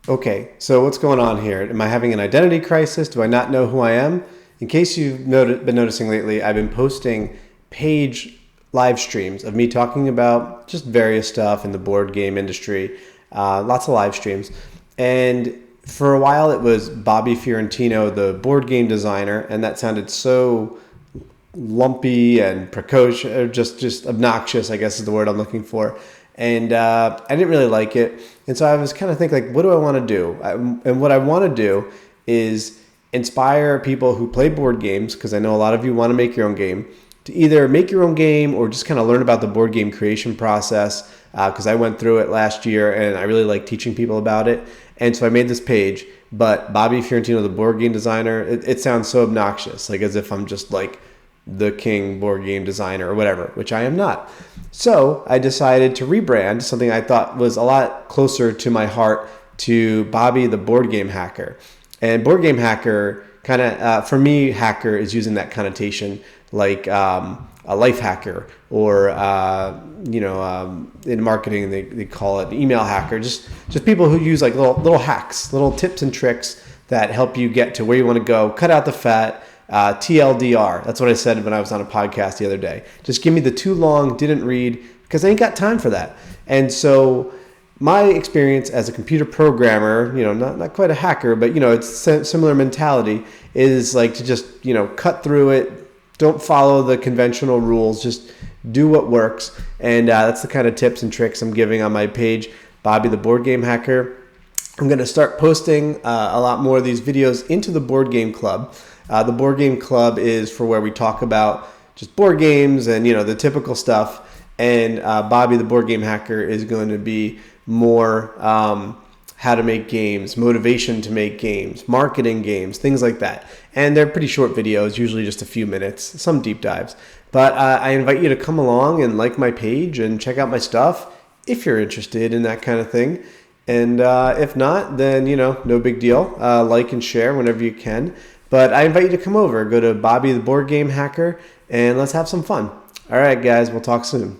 Okay, so what's going on here? Am I having an identity crisis? Do I not know who I am? In case you've been noticing lately, I've been posting page live streams of me talking about just various stuff in the board game industry, lots of live streams. And for a while, it was Bobby Fiorentino, the board game designer, and that sounded so lumpy and precocious, or just obnoxious, I guess is the word I'm looking for. And I didn't really like it. And so I was kind of thinking, like, what do I want to do? And what I want to do is inspire people who play board games, because I know a lot of you want to make your own game, to either make your own game or just kind of learn about the board game creation process, because I went through it last year and I really like teaching people about it. And so I made this page, but Bobby Fiorentino, the board game designer, it sounds so obnoxious, like as if I'm just like the king board game designer or whatever, which I am not. So I decided to rebrand something I thought was a lot closer to my heart to Bobby the board game hacker. And board game hacker kind of, for me, hacker is using that connotation like a life hacker, or in marketing they call it email hacker. Just people who use like little hacks, little tips and tricks that help you get to where you want to go, cut out the fat. TLDR. That's what I said when I was on a podcast the other day. Just give me the too long, didn't read, because I ain't got time for that. And so my experience as a computer programmer, not quite a hacker, but it's similar mentality, is like to just, cut through it. Don't follow the conventional rules. Just do what works. And that's the kind of tips and tricks I'm giving on my page, Bobby the Board Game Hacker. I'm going to start posting a lot more of these videos into the Board Game Club. The Board Game Club is for where we talk about just board games and, the typical stuff. And Bobby, the Board Game Hacker, is going to be more how to make games, motivation to make games, marketing games, things like that. And they're pretty short videos, usually just a few minutes, some deep dives. But I invite you to come along and like my page and check out my stuff if you're interested in that kind of thing. And if not, then, no big deal. Like and share whenever you can. But I invite you to come over. Go to Bobby the Board Game Hacker, and let's have some fun. All right, guys, we'll talk soon.